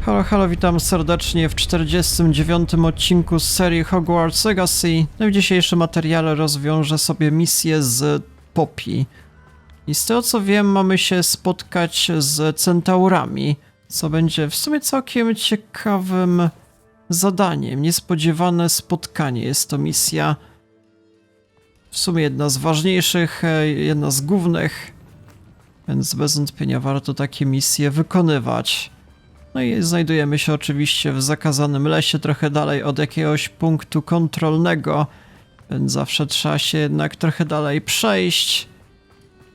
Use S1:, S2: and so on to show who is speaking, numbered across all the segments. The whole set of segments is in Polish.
S1: Halo, halo, witam serdecznie w 49. odcinku z serii Hogwarts Legacy. No i w dzisiejszym materiale rozwiążę sobie misję z Poppy. I z tego co wiem, mamy się spotkać z Centaurami, co będzie w sumie całkiem ciekawym zadaniem. Niespodziewane spotkanie. Jest to misja w sumie jedna z ważniejszych, jedna z głównych, więc bez wątpienia warto takie misje wykonywać. No i znajdujemy się oczywiście w zakazanym lesie, trochę dalej od jakiegoś punktu kontrolnego, więc zawsze trzeba się jednak trochę dalej przejść.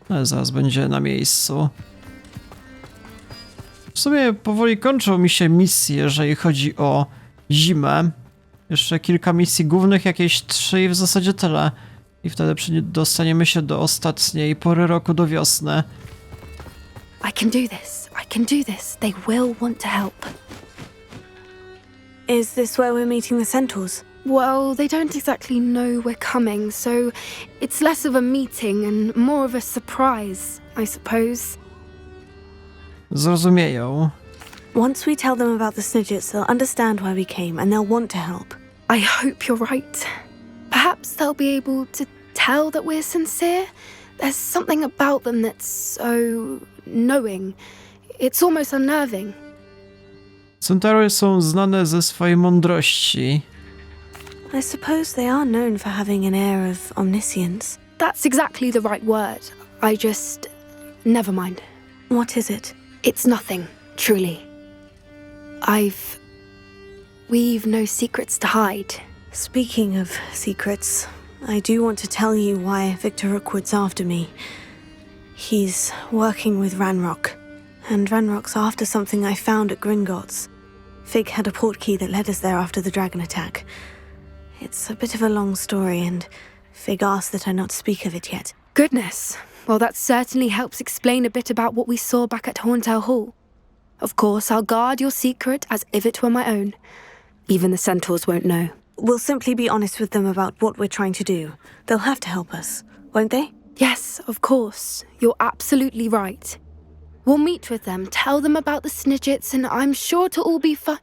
S1: Ale zaraz będzie na miejscu. W sumie powoli kończą mi się misje, jeżeli chodzi o zimę. Jeszcze kilka misji głównych, jakieś 3 i w zasadzie tyle. I wtedy dostaniemy się do ostatniej pory roku, do wiosny.
S2: I can do this. I can do this. They will want to help.
S3: Is this where we're meeting the Centaurs?
S2: Well, they don't exactly know we're coming, so it's less of a meeting and more of a surprise, I suppose.
S1: Zrozumieją.
S3: Once we tell them about the Snidgets, they'll understand why we came and they'll want to help.
S2: I hope you're right. Perhaps they'll be able to tell that we're sincere. There's something about them that's so knowing. It's almost unnerving.
S1: Centaury są znane ze swojej mądrości.
S3: I suppose they are known for having an air of omniscience.
S2: That's exactly the right word. Never mind.
S3: What is it?
S2: It's nothing, truly. We've no secrets to hide.
S3: Speaking of secrets, I do want to tell you why Victor Rookwood's after me. He's working with Ranrock, and Ranrock's after something I found at Gringotts. Fig had a portkey that led us there after the dragon attack. It's a bit of a long story, and Fig asked that I not speak of it yet.
S2: Goodness. Well, that certainly helps explain a bit about what we saw back at Horntail Hall. Of course, I'll guard your secret as if it were my own. Even the Centaurs won't know.
S3: We'll simply be honest with them about what we're trying to do. They'll have to help us, won't they?
S2: Yes, of course. You're absolutely right. We'll meet with them, tell them about the Snidgets, and I'm sure it'll all be fun.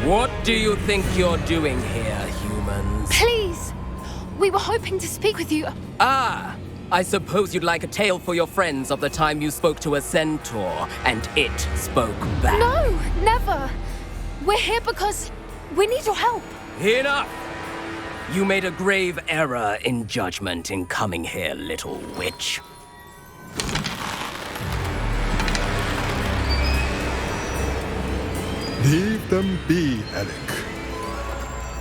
S4: What do you think you're doing here, humans?
S2: Please! We were hoping to speak with you.
S4: Ah! I suppose you'd like a tale for your friends of the time you spoke to a centaur, and it spoke back.
S2: No, never! We're here because we need your help.
S4: Enough! You made a grave error in judgment in coming here, little witch.
S5: Leave them be, Alec.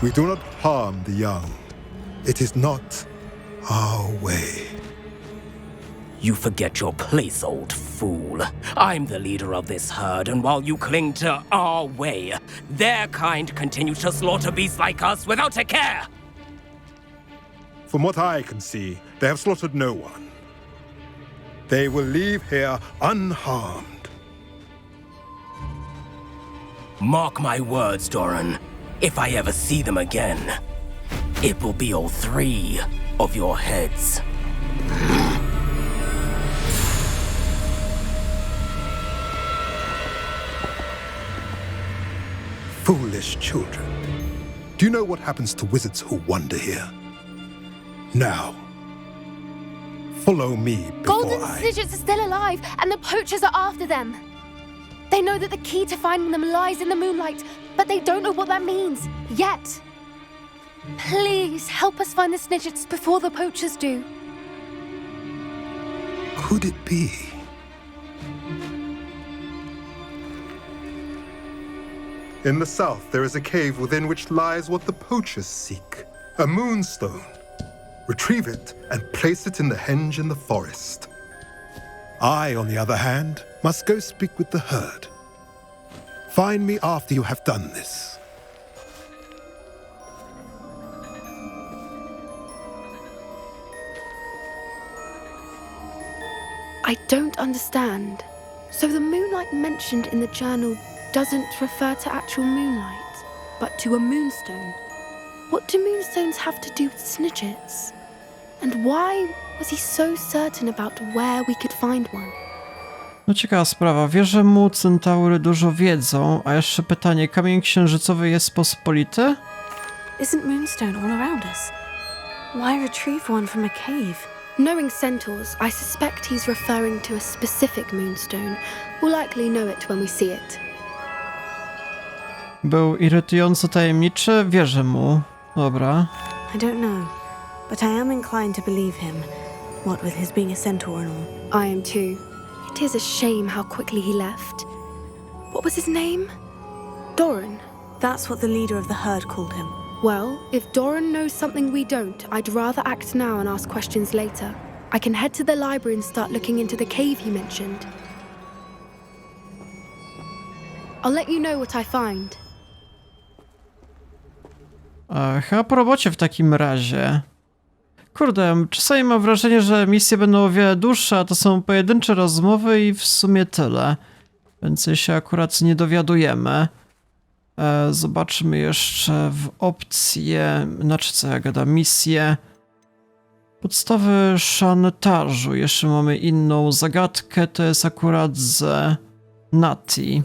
S5: We do not harm the young. It is not our way.
S4: You forget your place, old fool. I'm the leader of this herd, and while you cling to our way, their kind continue to slaughter beasts like us without a care!
S5: From what I can see, they have slaughtered no one. They will leave here unharmed.
S4: Mark my words, Doran. If I ever see them again, it will be all 3 of your heads.
S5: Foolish children. Do you know what happens to wizards who wander here? Now, follow me before
S2: Golden Snidgets are still alive, and the poachers are after them. They know that the key to finding them lies in the moonlight, but they don't know what that means, yet. Please, help us find the Snidgets before the poachers do.
S5: Could it be? In the south, there is a cave within which lies what the poachers seek. A moonstone. Retrieve it and place it in the henge in the forest. I, on the other hand, must go speak with the herd. Find me after you have done this.
S2: I don't understand. So the moonlight mentioned in the journal doesn't refer to actual moonlight, but to a moonstone. What do moonstones have to do with snitches? And why was he so certain about where we could find one?
S1: No ciekawa sprawa. Wie, że mu Centaury dużo wiedzą, a jeszcze pytanie, kamień księżycowy jest pospolity?
S3: Isn't Moonstone all around us? Why retrieve one from a cave?
S2: Knowing centaurs, I suspect he's referring to a specific moonstone. We'll likely know it when we see it.
S1: Był irytująco tajemniczy? Wierzę mu. Dobra.
S3: I don't know, but I am inclined to believe him. What with his being a centaur and all.
S2: I am too. It is a shame how quickly he left. What was his name? Doran.
S3: That's what the leader of the herd called him.
S2: Well, if Doran knows something we don't, I'd rather act now and ask questions later. I can head to the library and start looking into the cave he mentioned. I'll let you know what I find.
S1: Chyba po robocie w takim razie. Kurde, czasami mam wrażenie, że misje będą o wiele dłuższe, a to są pojedyncze rozmowy i w sumie tyle. Więcej się akurat nie dowiadujemy. Zobaczmy jeszcze w opcję, znaczy co ja gadam, misję. Podstawy szantażu. Jeszcze mamy inną zagadkę, to jest akurat z Nati.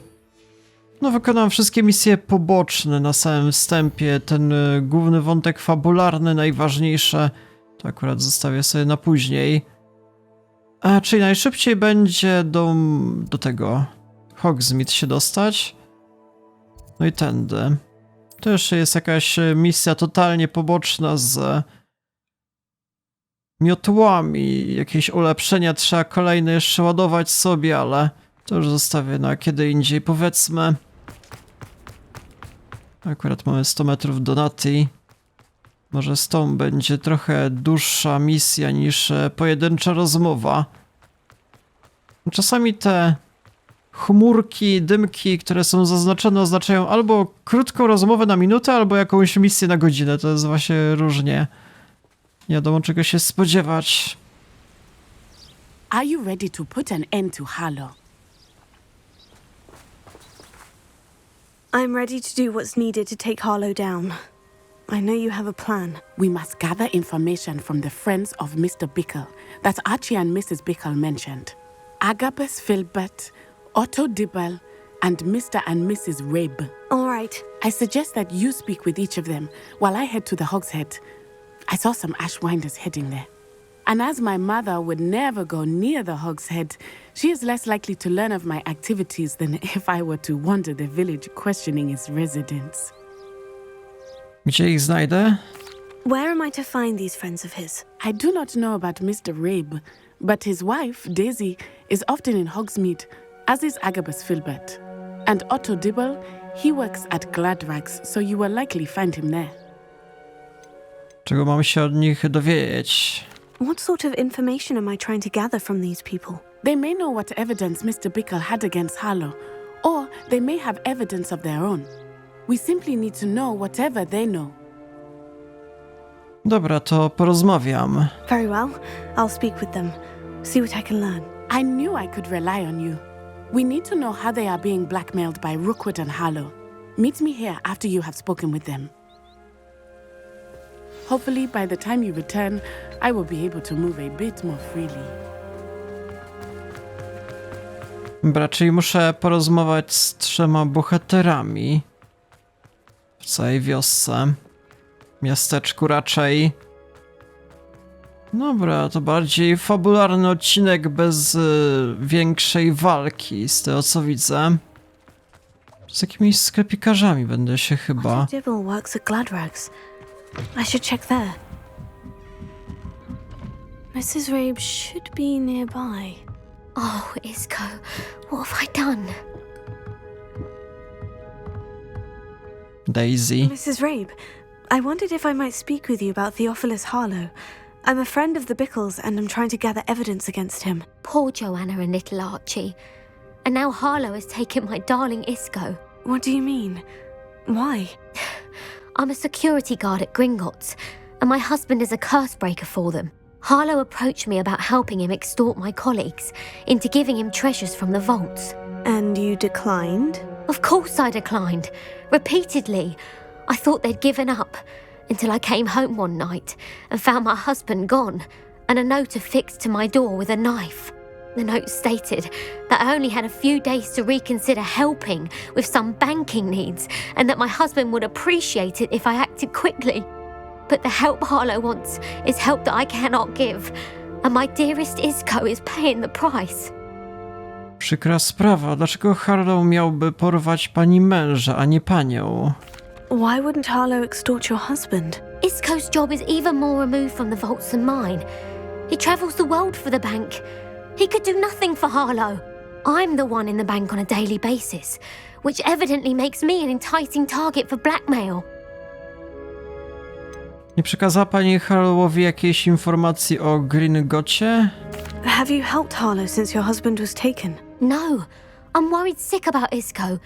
S1: No wykonam wszystkie misje poboczne na samym wstępie. Ten główny wątek fabularny, najważniejsze, to akurat zostawię sobie na później. Czyli najszybciej będzie do tego Hogsmeade się dostać. No i tędy. To jeszcze jest jakaś misja totalnie poboczna z miotłami. Jakieś ulepszenia trzeba kolejne jeszcze ładować sobie, ale to już zostawię na kiedy indziej, powiedzmy. Akurat mamy 100 metrów do Nati. Może z tą będzie trochę dłuższa misja niż pojedyncza rozmowa. Czasami te chmurki, dymki, które są zaznaczone, oznaczają albo krótką rozmowę na minutę, albo jakąś misję na godzinę. To jest właśnie różnie. Nie wiadomo czego się spodziewać.
S6: Are you ready to put an end to Harlow?
S3: I'm ready to do what's needed to take Harlow down. I know you have a plan.
S6: We must gather information from the friends of Mr. Bickle that Archie and Mrs. Bickle mentioned. Agabus Filbert, Otto Dibble, and Mr. and Mrs. Rabe.
S3: All right.
S6: I suggest that you speak with each of them while I head to the Hogshead. I saw some Ashwinders heading there. And as my mother would never go near the Hogshead, she is less likely to learn of my activities than if I were to wander the village questioning its residents.
S1: Gdzie ich znajdę?
S3: Where am I to find these friends of his?
S6: I do not know about Mr. Rabe, but his wife, Daisy, is often in Hogsmeade, as is Agabus Filbert. And Otto Dibble, he works at Gladrags, so you will likely find him there.
S1: Czego mam się od nich dowiedzieć?
S3: What sort of information am I trying to gather from these people?
S6: They may know what evidence Mr. Bickle had against Harlow, or they may have evidence of their own. We simply need to know whatever they know.
S1: Dobra, to porozmawiam.
S3: Very well. I'll speak with them. See what I can learn.
S6: I knew I could rely on you. We need to know how they are being blackmailed by Rookwood and Harlow. Meet me here after you have spoken with them. Hopefully, by the time you return, I will be able to move a bit more freely.
S1: Dobra, czyli muszę porozmawiać z 3 bohaterami w całej wiosce. Miasteczku raczej. Dobra, to bardziej fabularny odcinek bez większej walki, z tego co widzę. Z jakimiś sklepikarzami będę się chyba...
S3: Otto Dibble works at Gladrags. I should check there. Mrs. Rabe should be nearby.
S2: Oh, Isco, what have I done?
S1: Daisy.
S3: Mrs. Rabe, I wondered if I might speak with you about Theophilus Harlow. I'm a friend of the Bickles and I'm trying to gather evidence against him.
S2: Poor Joanna and little Archie. And now Harlow has taken my darling Isco.
S3: What do you mean? Why?
S2: I'm a security guard at Gringotts, and my husband is a curse breaker for them.
S7: Harlow approached me about helping him extort my colleagues into giving him treasures from the vaults.
S3: And you declined?
S7: Of course I declined. Repeatedly. I thought they'd given up until I came home one night and found my husband gone and a note affixed to my door with a knife. The note stated that I only had a few days to reconsider helping with some banking needs and that my husband would appreciate it if I acted quickly. But the help Harlow wants is help that I cannot give, and my dearest Isko is paying the price.
S1: Przykra sprawa. Dlaczego Harlow miałby porwać pani męża, a nie panią?
S3: Why wouldn't Harlow extort your husband?
S7: Isko's job is even more removed from the vaults than mine. He travels the world for the bank. He could do nothing for Harlow. I'm the one in the bank on a daily basis, which evidently makes me an enticing target for blackmail.
S1: Nie przekazała pani Harlowowi jakiejś informacji o Gringotcie?
S3: Have you helped Harlow since your husband was taken?
S7: No, I'm worried sick about Isko,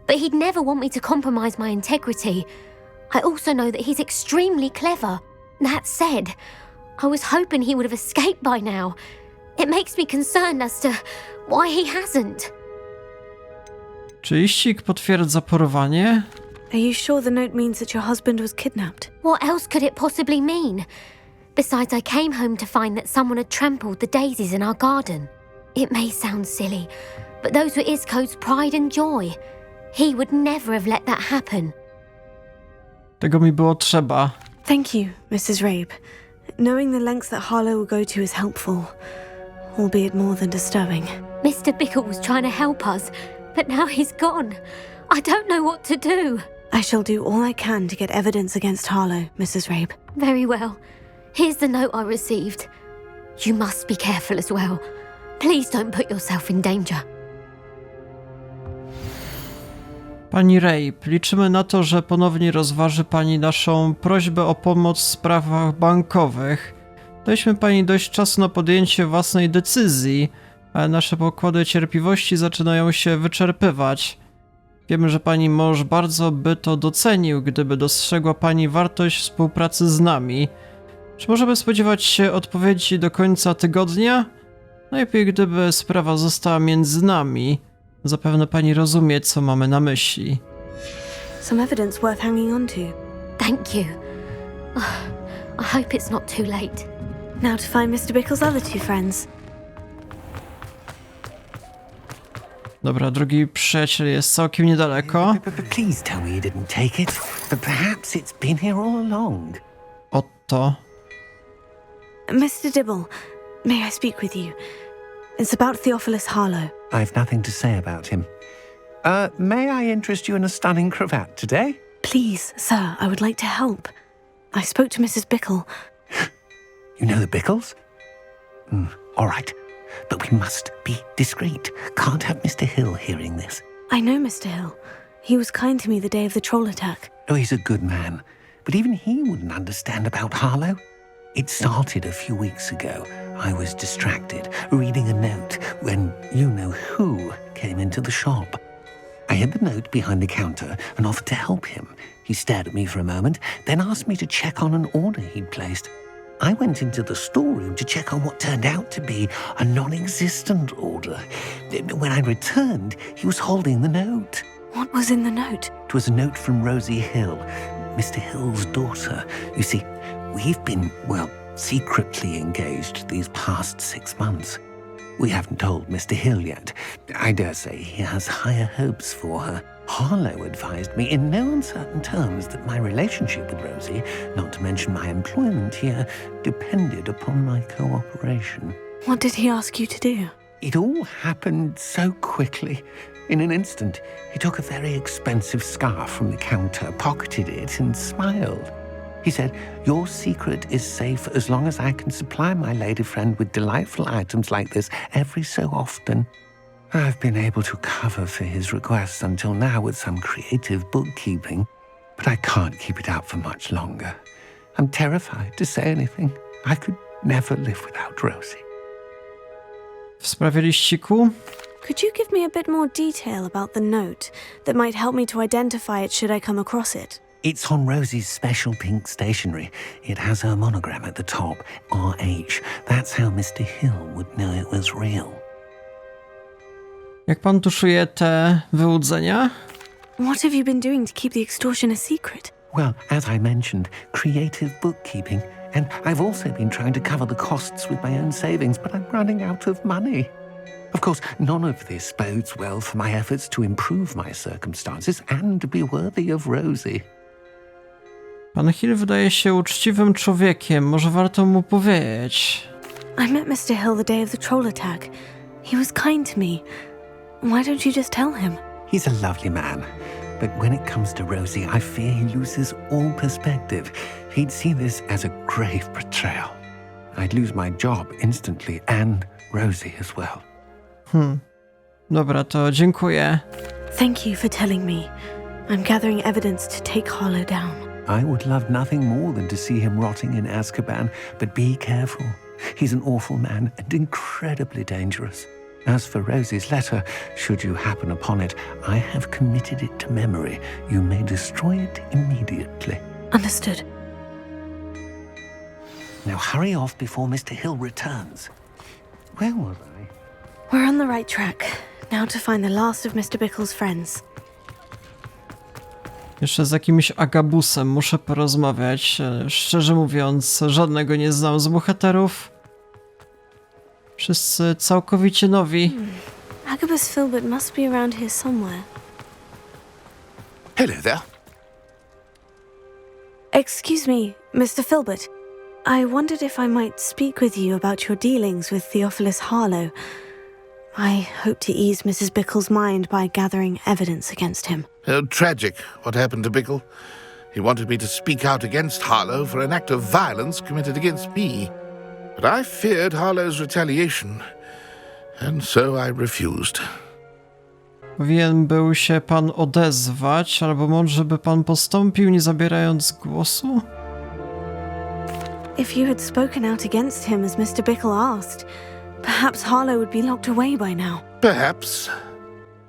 S7: but he'd never want me to compromise my integrity. I also know that he's extremely clever. That said, I was hoping he would have escaped by now. It makes me concerned as to why he hasn't.
S1: Czy iścig potwierdza porwanie?
S3: Are you sure the note means that your husband was kidnapped?
S7: What else could it possibly mean? Besides, I came home to find that someone had trampled the daisies in our garden. It may sound silly, but those were Isko's pride and joy. He would never have let that happen.
S1: Tego mi było trzeba.
S3: Thank you, Mrs. Rabe. Knowing the lengths that Harlow will go to is helpful, albeit more than disturbing.
S7: Mr. Bickle was trying to help us, but now he's gone. I don't know what to do.
S3: I shall do all I can to get evidence against Harlow, Mrs. Rabe.
S7: Very well. Here's the note I received. You must be careful as well. Please don't put yourself in danger.
S1: Pani Rabe, liczymy na to, że ponownie rozważy pani naszą prośbę o pomoc w sprawach bankowych. Daliśmy pani dość czasu na podjęcie własnej decyzji, ale nasze pokłady cierpliwości zaczynają się wyczerpywać. Wiemy, że pani mąż bardzo by to docenił, gdyby dostrzegła pani wartość współpracy z nami. Czy możemy spodziewać się odpowiedzi do końca tygodnia? Najlepiej, gdyby sprawa została między nami. Zapewne pani rozumie, co mamy na myśli.
S3: Some evidence worth hanging on to.
S7: Thank you. I hope it's not too late.
S3: Now to find Mr. Bickle's other two friends.
S1: Dobra, drugi przyjaciel jest całkiem niedaleko.
S8: Please tell me you didn't take it. But perhaps it's been here all along.
S1: Oto.
S3: Mr. Dibble, may I speak with you? It's about Theophilus Harlow.
S8: I've nothing to say about him. May I interest you in a stunning cravat today?
S3: Please, sir, I would like to help. I spoke to Mrs. Bickle.
S8: You know the Bickles? All right. But we must be discreet. Can't have Mr. Hill hearing this.
S3: I know Mr. Hill. He was kind to me the day of the troll attack.
S8: Oh, he's a good man. But even he wouldn't understand about Harlow. It started a few weeks ago. I was distracted, reading a note, when you-know-who came into the shop. I hid the note behind the counter and offered to help him. He stared at me for a moment, then asked me to check on an order he'd placed. I went into the storeroom to check on what turned out to be a non-existent order. When I returned, he was holding the note.
S3: What was in the note?
S8: It was a note from Rosie Hill, Mr. Hill's daughter. You see, we've been, secretly engaged these past 6 months. We haven't told Mr. Hill yet. I dare say he has higher hopes for her. Harlow advised me in no uncertain terms that my relationship with Rosie, not to mention my employment here, depended upon my cooperation.
S3: What did he ask you to do?
S8: It all happened so quickly. In an instant, he took a very expensive scarf from the counter, pocketed it, and smiled. He said, "Your secret is safe as long as I can supply my lady friend with delightful items like this every so often." I've been able to cover for his requests until now with some creative bookkeeping, but I can't keep it up for much longer. I'm terrified to say anything. I could never live without Rosie.
S1: W sprawie liściku?
S3: Could you give me a bit more detail about the note that might help me to identify it should I come across it?
S8: It's on Rosie's special pink stationery. It has her monogram at the top, RH. That's how Mr. Hill would know it was real.
S1: Jak pan tuszuje te wyłudzenia?
S3: What have you been doing to keep the extortion a secret?
S8: Well, as I mentioned, creative bookkeeping. And I've also been trying to cover the costs with my own savings, but I'm running out of money. Of course, none of this bodes well for my efforts to improve my circumstances and be worthy of Rosie.
S1: Pan Hill wydaje się uczciwym człowiekiem. Może warto mu powiedzieć.
S3: I met Mr. Hill the day of the troll attack. He was kind to me. Why don't you just tell him?
S8: He's a lovely man. But when it comes to Rosie, I fear he loses all perspective. He'd see this as a grave betrayal. I'd lose my job instantly and Rosie as well.
S1: Dobra, to dziękuję.
S3: Thank you for telling me. I'm gathering evidence to take Harlow down.
S8: I would love nothing more than to see him rotting in Azkaban, but be careful. He's an awful man and incredibly dangerous. As for Rosie's letter, should you happen upon it, I have committed it to memory. You may destroy it immediately.
S3: Understood.
S8: Now hurry off before Mr. Hill returns. Where was I?
S3: We're on the right track. Now to find the last of Mr. Bickle's friends.
S1: Jeszcze z jakimś agabusem muszę porozmawiać. Szczerze mówiąc, żadnego nie znam z bohaterów. Wszyscy całkowicie nowi.
S3: Agabus Filbert must be around here somewhere.
S9: Hello there.
S3: Excuse me, Mr. Filbert. I wondered if I might speak with you about your dealings with Theophilus Harlow. I hope to ease Mrs. Bickle's mind by gathering evidence against him.
S9: Tragic, what happened to Bickle. He wanted me to speak out against Harlow for an act of violence committed against me. But I feared Harlow's retaliation, and so I refused.
S1: Powinien był się pan odezwać, albo może by pan postąpił, nie zabierając głosu?
S3: If you had spoken out against him as Mr. Bickle asked, perhaps Harlow would be locked away by now.
S9: Perhaps.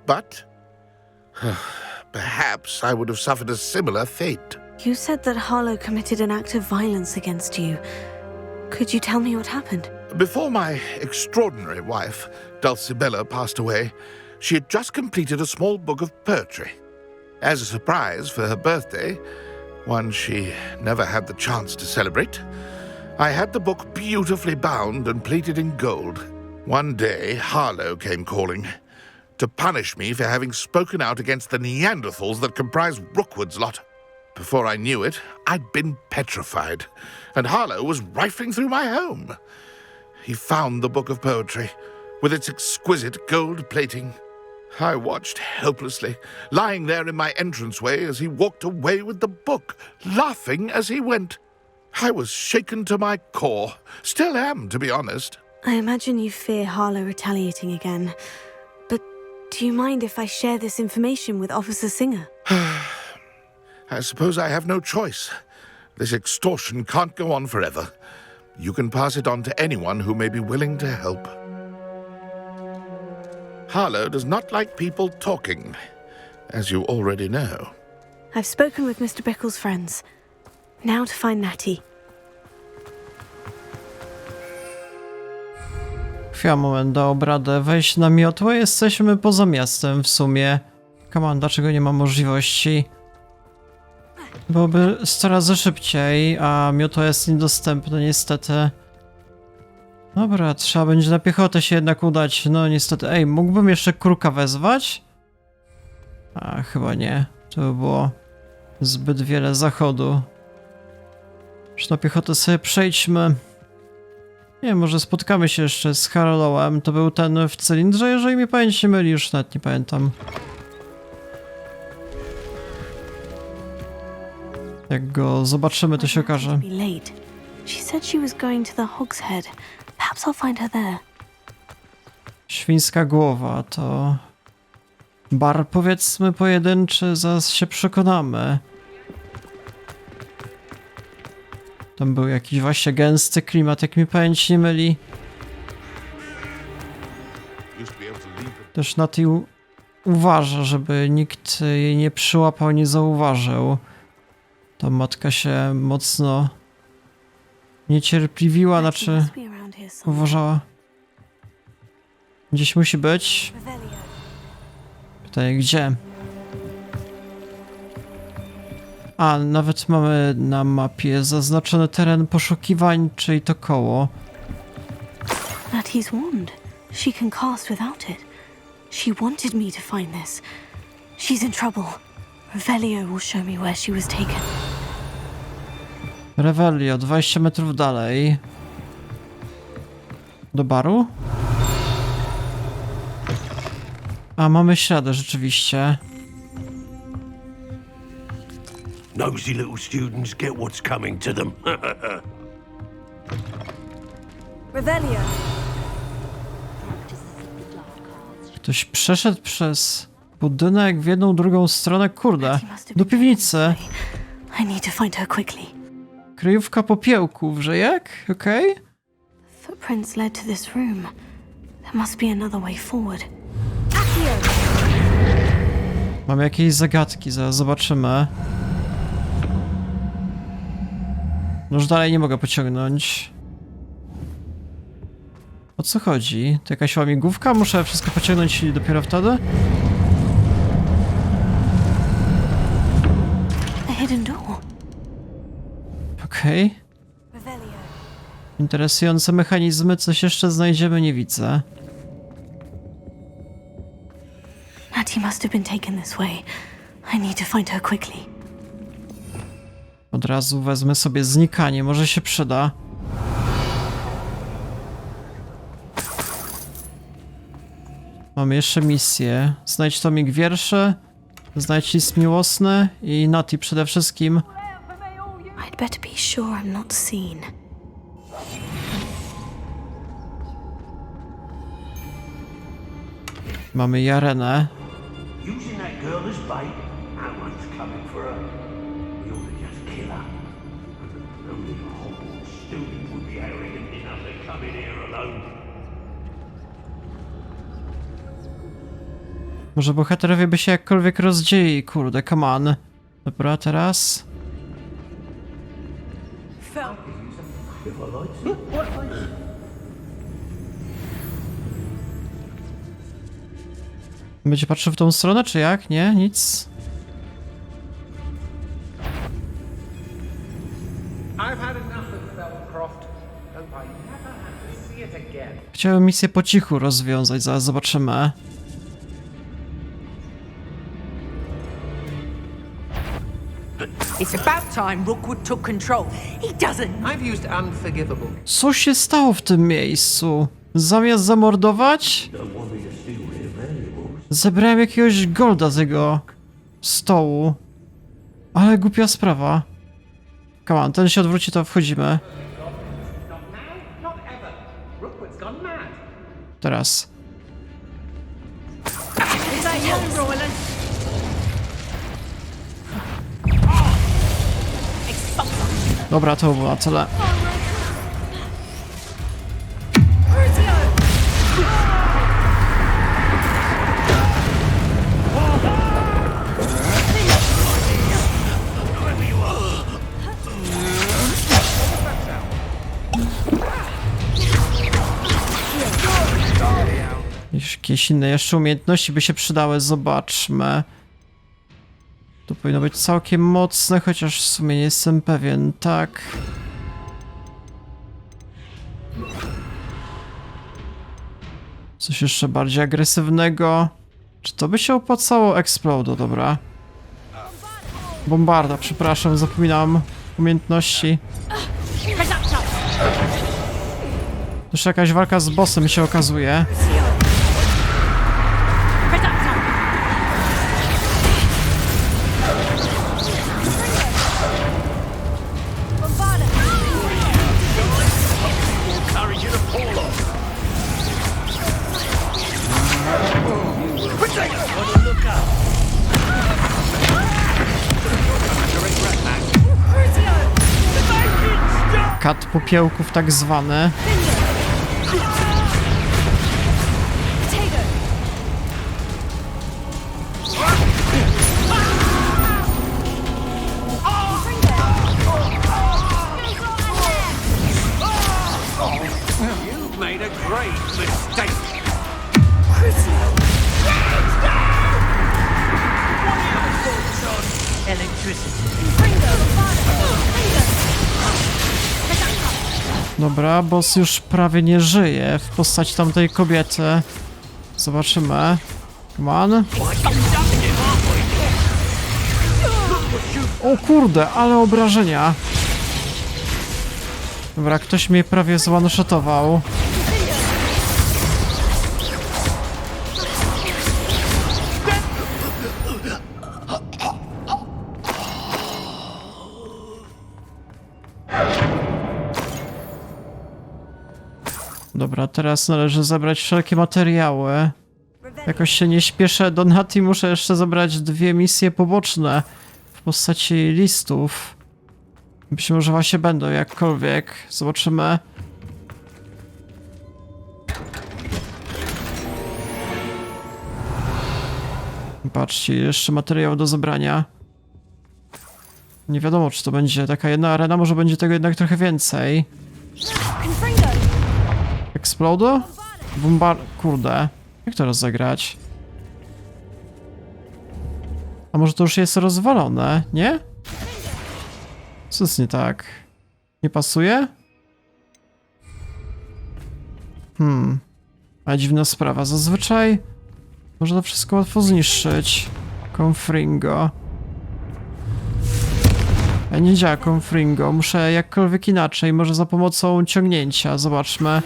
S9: But perhaps I would have suffered a similar fate.
S3: You said that Harlow committed an act of violence against you. Could you tell me what happened?
S9: Before my extraordinary wife, Dulcibella, passed away, she had just completed a small book of poetry. As a surprise for her birthday, one she never had the chance to celebrate, I had the book beautifully bound and plated in gold. One day, Harlow came calling to punish me for having spoken out against the Neanderthals that comprise Rookwood's lot. Before I knew it, I'd been petrified, and Harlow was rifling through my home. He found the book of poetry, with its exquisite gold plating. I watched helplessly, lying there in my entranceway as he walked away with the book, laughing as he went. I was shaken to my core. Still am, to be honest.
S3: I imagine you fear Harlow retaliating again. But do you mind if I share this information with Officer Singer?
S9: I suppose I have no choice. This extortion can't go on forever. You can pass it on to anyone who may be willing to help. Harlow does not like people talking, as you already know.
S3: I've spoken with Mr. Bickle's friends. Now to find Natty.
S1: Chwila, moment, dał radę wejść na miotłę. Jesteśmy poza miastem w sumie. Come, dlaczego nie ma możliwości? Byłoby 100 razy szybciej, a miotła jest niedostępna niestety. Dobra, trzeba będzie na piechotę się jednak udać. No niestety, ej, mógłbym jeszcze kruka wezwać? A, chyba nie. To by było zbyt wiele zachodu. Już na piechotę sobie przejdźmy. Nie, może spotkamy się jeszcze z Harlowem. To był ten w cylindrze, jeżeli mi pamięć nie myli, już nawet nie pamiętam. Jak go zobaczymy, to się okaże. Świńska głowa to bar, powiedzmy, pojedynczy, zaraz się przekonamy. Tam był jakiś właśnie gęsty klimat, jak mi pamięć nie myli. Też na tej uważa, żeby nikt jej nie przyłapał, nie zauważył. Ta matka się mocno niecierpliwiła,
S3: Mattie
S1: znaczy
S3: must be around here somewhere.
S1: uważała. Gdzieś musi być.
S3: Revelio.
S1: Pytanie, gdzie? A, nawet mamy na mapie zaznaczony teren poszukiwań, czyli to koło.
S3: Mattie's wand. She can cast without it. She wanted me to find this. She's in trouble. Revelio will show me where she was taken.
S1: Revelio, 20 metrów dalej. Do baru? A, mamy ślady, rzeczywiście.
S10: Nosy little students get what's coming to them.
S3: Revelio.
S1: Ktoś przeszedł przez budynek w jedną, drugą stronę. Kurde,
S3: Mattie must have
S1: do
S3: been taken this
S1: piwnicy.
S3: way. I need to find her quickly.
S1: Kryjówka Popiełków, że jak? Okej.
S3: Footprints led to this room. There must be another way forward.
S1: Mamy jakieś zagadki, zaraz zobaczymy. No już dalej nie mogę pociągnąć. O co chodzi? To jakaś łamigłówka? Muszę wszystko pociągnąć i dopiero wtedy?
S3: A hidden door.
S1: Okej.
S3: Revelio.
S1: Interesujące mechanizmy. Coś jeszcze znajdziemy? Nie widzę.
S3: Mattie must have been taken this way. I need to find her quickly.
S1: Od razu wezmę sobie znikanie. Może się przyda. Mamy jeszcze misję. Znajdź tomik wierszy. Znajdź list miłosny. I Nati przede wszystkim.
S3: I'd better be sure I'm not seen.
S1: Mamy Jarenę.
S10: Using that girl as bait, that one's coming for her. We ought to just kill her. Only a Hogwarts student would be arrogant enough to come in here alone.
S1: Może bohaterowie by się jakkolwiek rozdzieli. Kurde, come on. Dobra, teraz. Będzie patrzył w tą stronę, czy jak? Nie? Nic? Chciałem misję po cichu rozwiązać, zaraz zobaczymy.
S11: It's about time Rookwood took control. He doesn't.
S12: I've used unforgivable.
S1: Co się stało w tym miejscu? Zamiast zamordować? Zebrałem jakiegoś golda z jego stołu. Ale głupia sprawa. Come on, ten się odwróci, to wchodzimy. Teraz. Dobra, to było na tyle. Jakieś inne jeszcze umiejętności by się przydały, zobaczmy. To powinno być całkiem mocne, chociaż w sumie nie jestem pewien, tak. Coś jeszcze bardziej agresywnego. Czy to by się opłacało? Explodo, dobra. Bombarda, przepraszam, zapominam umiejętności. Już jakaś walka z bossem się okazuje. Kat popiełków tak zwany. Dobra, boss już prawie nie żyje w postaci tamtej kobiety. Zobaczymy. Come on. O kurde, ale obrażenia. Dobra, ktoś mnie prawie zone-shotował. Dobra, teraz należy zebrać wszelkie materiały. Jakoś się nie śpieszę do Nati, muszę jeszcze zebrać 2 misje poboczne w postaci listów. Być może właśnie będą jakkolwiek. Zobaczymy. Patrzcie, jeszcze materiał do zebrania. Nie wiadomo, czy to będzie taka jedna arena, może będzie tego jednak trochę więcej. Explodo? Kurde. Jak to rozegrać? A może to już jest rozwalone, nie? Co jest nie tak? Nie pasuje? A dziwna sprawa. Zazwyczaj można to wszystko łatwo zniszczyć. Confringo. A nie działa Confringo. Muszę jakkolwiek inaczej. Może za pomocą ciągnięcia. Zobaczmy.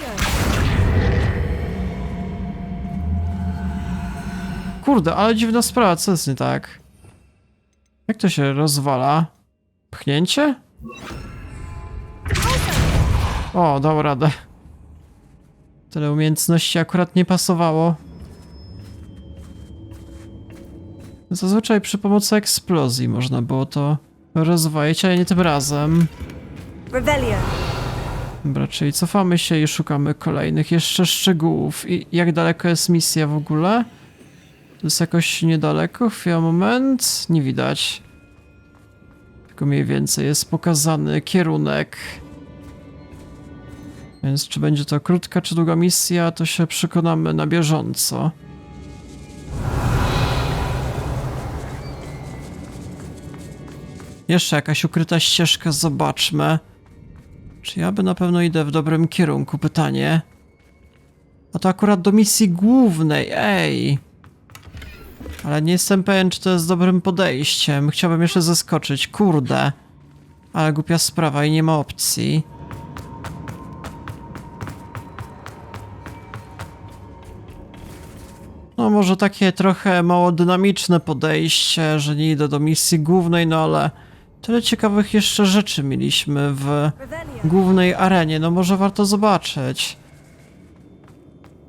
S1: Kurde, ale dziwna sprawa. Co jest nie tak? Jak to się rozwala? Pchnięcie? O, dał radę. Tyle umiejętności akurat nie pasowało. Zazwyczaj przy pomocy eksplozji można było to rozwalić, ale nie tym razem. Dobra, czyli cofamy się i szukamy kolejnych jeszcze szczegółów. I jak daleko jest misja w ogóle? To jest jakoś niedaleko? Chwila, moment. Nie widać. Tylko mniej więcej jest pokazany kierunek. Więc czy będzie to krótka, czy długa misja, to się przekonamy na bieżąco. Jeszcze jakaś ukryta ścieżka, zobaczmy. Czy ja by na pewno idę w dobrym kierunku? Pytanie. A to akurat do misji głównej, ej! Ale nie jestem pewien, czy to jest dobrym podejściem. Chciałbym jeszcze zeskoczyć, kurde. Ale głupia sprawa i nie ma opcji. No może takie trochę mało dynamiczne podejście, że nie idę do misji głównej, no ale tyle ciekawych jeszcze rzeczy mieliśmy w głównej arenie, no może warto zobaczyć.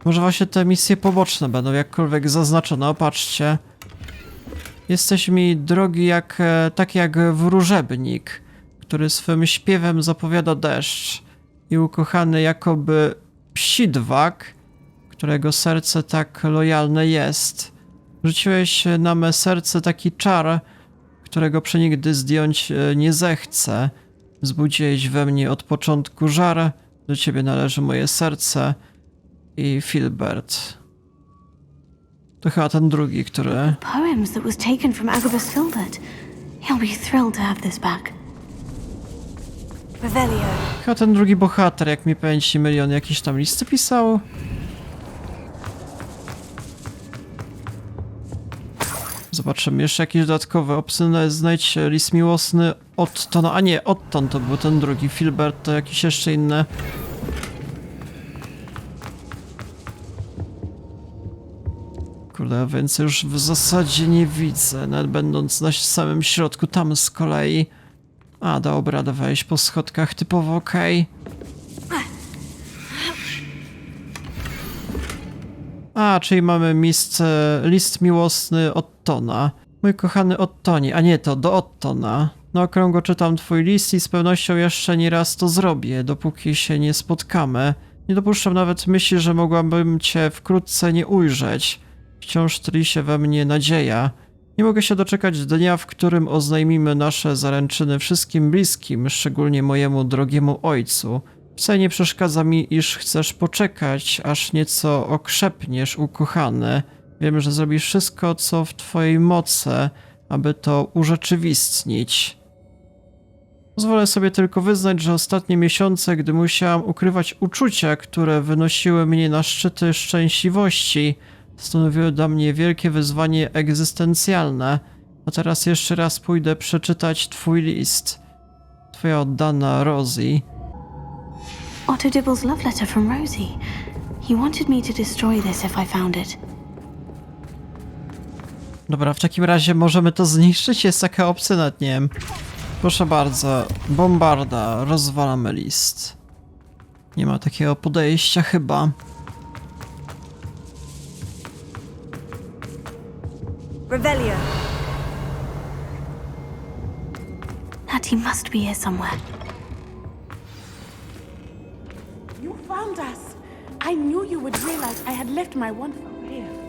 S1: Może właśnie te misje poboczne będą jakkolwiek zaznaczone, opatrzcie. Jesteś mi drogi tak jak wróżebnik, który swym śpiewem zapowiada deszcz i ukochany jakoby psidwak, którego serce tak lojalne jest. Rzuciłeś na me serce taki czar, którego przenigdy zdjąć nie zechcę. Wzbudziłeś we mnie od początku żar, do ciebie należy moje serce i Filbert. To chyba ten drugi, który...
S3: Poems that was taken from Agabus Filbert. He'll be thrilled to have this back. Revelio.
S1: Chyba ten drugi bohater, jak mi pamięci myli, on jakieś tam listy pisał. Zobaczymy, jeszcze jakieś dodatkowe opcje. Znajdź list miłosny Ottona. A nie, Otton to był ten drugi. Filbert to jakiś jeszcze inny. Kurde, więc już w zasadzie nie widzę, nawet będąc na samym środku. Tam z kolei... A, dobra, wejść po schodkach, typowo okej. A, czyli mamy list miłosny Ottona. Mój kochany Ottonie, a nie to, do Ottona. Na okrągło czytam twój list i z pewnością jeszcze nie raz to zrobię, dopóki się nie spotkamy. Nie dopuszczam nawet myśli, że mogłabym cię wkrótce nie ujrzeć. Wciąż tli się we mnie nadzieja. Nie mogę się doczekać dnia, w którym oznajmimy nasze zaręczyny wszystkim bliskim, szczególnie mojemu drogiemu ojcu. Wcale nie przeszkadza mi, iż chcesz poczekać, aż nieco okrzepniesz, ukochany. Wiem, że zrobisz wszystko, co w twojej mocy, aby to urzeczywistnić. Pozwolę sobie tylko wyznać, że ostatnie miesiące, gdy musiałam ukrywać uczucia, które wynosiły mnie na szczyty szczęśliwości, stanowiły dla mnie wielkie wyzwanie egzystencjalne. A teraz jeszcze raz pójdę przeczytać twój list. Twoja oddana Rosie.
S3: Otto Dibble's love letter from Rosie. He wanted me to destroy this if I found it.
S1: Dobra, w takim razie możemy to zniszczyć? Jest taka opcja, nawet nie wiem. Proszę bardzo, bombarda, rozwalamy list. Nie ma takiego podejścia chyba.
S3: Revelio. Natty must be here somewhere.
S6: You found us. I knew you would realize I had left my wand for here.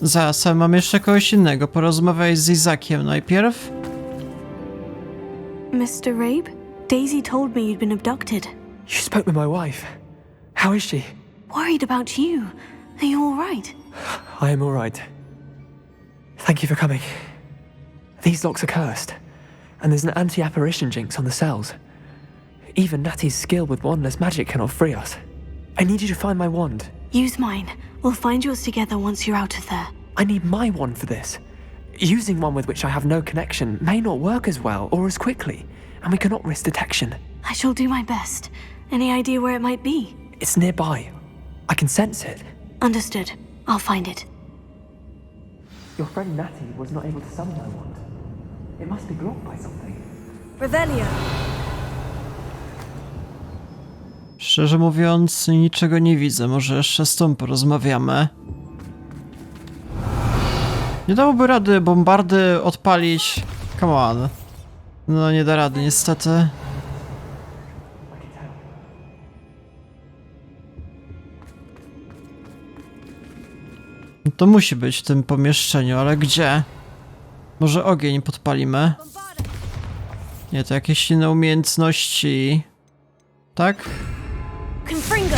S1: Zaraz, ale mam jeszcze kogoś innego. Porozmawiaj z Izakiem najpierw.
S3: Mr. Rabe, Daisy told me you'd been abducted.
S12: You spoke with my wife. How is she?
S3: Worried about you. Are you all right?
S12: I am all right. Thank you for coming. These locks are cursed, and there's an anti-apparition jinx on the cells. Even Natty's skill with wandless magic cannot free us. I need you to find my wand.
S3: Use mine. We'll find yours together once you're out of there.
S12: I need my wand for this. Using one with which I have no connection may not work as well or as quickly, and we cannot risk detection.
S3: I shall do my best. Any idea where it might be?
S12: It's nearby. I can sense it.
S3: Understood. I'll find it.
S12: Your friend Natty was not able to summon my wand. It must be blocked by something.
S3: Revelio.
S1: Szczerze mówiąc, niczego nie widzę. Może jeszcze z tą porozmawiamy. Nie dałoby rady bombardy odpalić. Come on. No nie da rady niestety. To musi być w tym pomieszczeniu, ale gdzie? Może ogień podpalimy? Nie, to jakieś inne umiejętności. Tak?
S3: Confringo.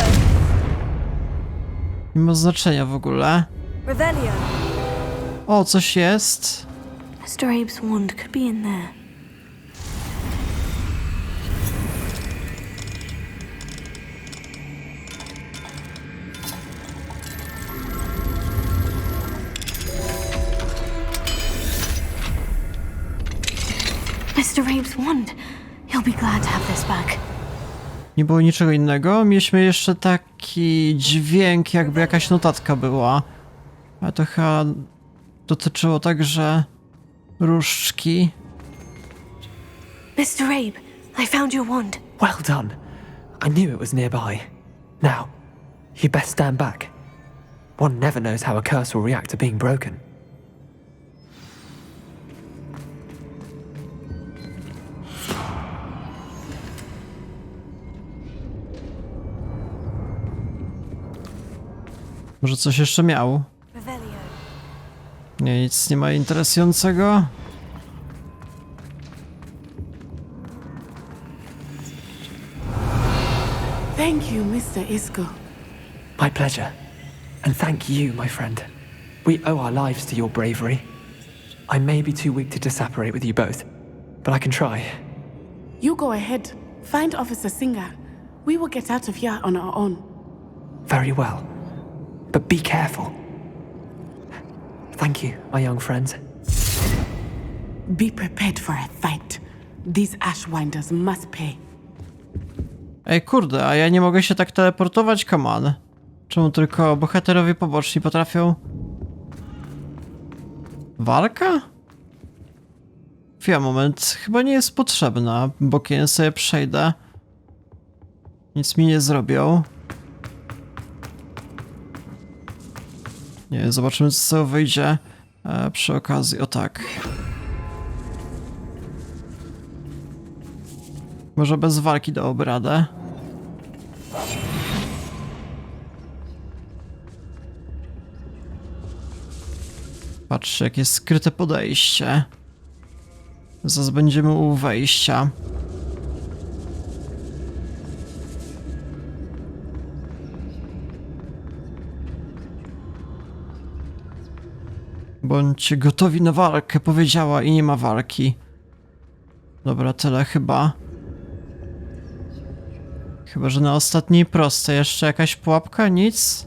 S1: Nie ma znaczenia w ogóle.
S3: Revelio.
S1: O, coś jest.
S3: Mr. Abe's wand could be in there. Mr. Abe's wand. He'll be glad to have this back.
S1: Nie było niczego innego. Mieliśmy jeszcze taki dźwięk, jakby jakaś notatka była. Ale to chyba dotyczyło także różdżki.
S3: Mr. Abe, I found your wand.
S12: Well done. I knew it was nearby. Now, you best stand back. One never knows how a curse will react to being broken.
S1: Może coś jeszcze miał? Nie, nic nie ma interesującego.
S6: Thank you, Mr. Isco.
S12: My pleasure. And thank you, my friend. We owe our lives to your bravery. I may be too weak to disapparate with you both, but I can try.
S6: You go ahead. Find Officer Singer. We will get out of here on our own.
S12: Very well. But be careful. Thank you, my young friends.
S6: Be prepared for a fight. These Ashwinders must pay.
S1: Ej, kurde, a ja nie mogę się tak teleportować? Come on. Czemu tylko bohaterowie poboczni potrafią? Walka? Chwila, moment. Chyba nie jest potrzebna. Bokiem sobie przejdę. Nic mi nie zrobią. Nie, zobaczymy co wyjdzie przy okazji. O tak. Może bez walki dałoby radę. Patrzcie, jakie skryte podejście. Zaraz będziemy u wejścia. Bądźcie gotowi na walkę, powiedziała i nie ma walki. Dobra, tyle chyba. Chyba, że na ostatniej prostej jeszcze jakaś pułapka? Nic?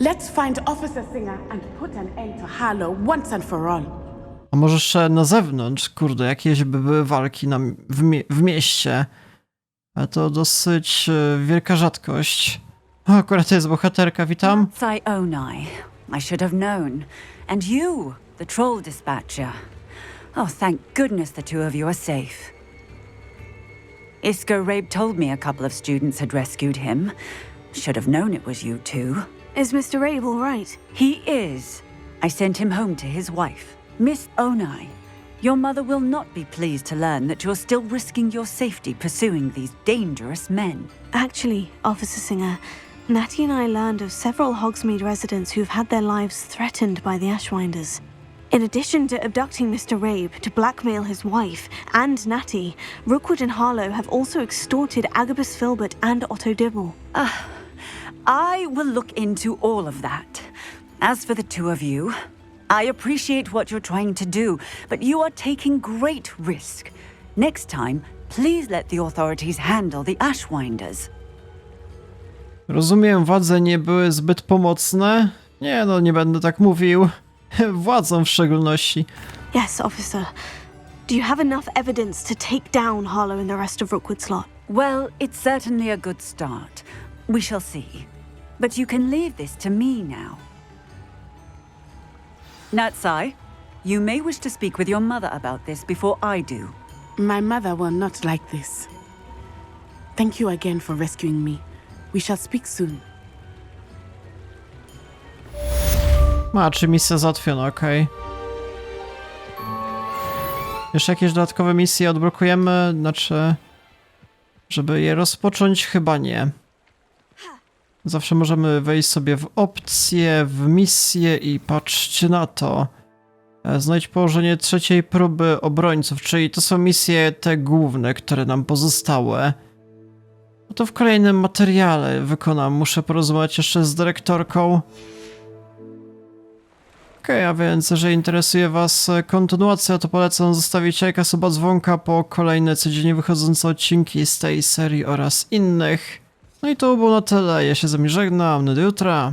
S6: Let's find Officer Singer and put an end to Harlow once and for all.
S1: A może jeszcze na zewnątrz? Kurde, jakieś by były walki w mieście. Ale to dosyć wielka rzadkość. O, akurat to jest bohaterka, witam.
S13: Onai. I should have known. And you, the troll dispatcher. Oh, thank goodness the two of you are safe. Isco Rabe told me a couple of students had rescued him. Should have known it was you two.
S3: Is Mr. Rabe all right?
S13: He is. I sent him home to his wife, Miss Onai. Your mother will not be pleased to learn that you're still risking your safety pursuing these dangerous men.
S3: Actually, Officer Singer, Natty and I learned of several Hogsmeade residents who've had their lives threatened by the Ashwinders. In addition to abducting Mr. Rabe to blackmail his wife and Natty, Rookwood and Harlow have also extorted Agabus Filbert and Otto Dibble.
S13: I will look into all of that. As for the two of you, I appreciate what you're trying to do, but you are taking great risk. Next time, please let the authorities handle the Ashwinders.
S1: Rozumiem, władze nie były zbyt pomocne? Nie, no nie będę tak mówił. Władzom w szczególności.
S3: Yes, officer. Do you have enough evidence to take down Harlow and the rest of Rookwood's lot?
S13: Well, it's certainly a good start. We shall see. But you can leave this to me now. Natsai, you may wish to speak with your mother about this before I do.
S6: My mother will not like this. Thank you again for rescuing me. We shall speak soon.
S1: A, czy misja załatwiona, okej. Jeszcze jakieś dodatkowe misje odblokujemy? Znaczy, żeby je rozpocząć? Chyba nie. Zawsze możemy wejść sobie w opcje, w misję i patrzcie na to. Znajdź położenie trzeciej próby obrońców, czyli to są misje te główne, które nam pozostały. No to w kolejnym materiale wykonam. Muszę porozmawiać jeszcze z dyrektorką. Okej, a więc jeżeli interesuje was kontynuacja, to polecam zostawić lajka, suba, dzwonka po kolejne codziennie wychodzące odcinki z tej serii oraz innych. No i to było na tyle. Ja się z wami żegnam. Do jutra.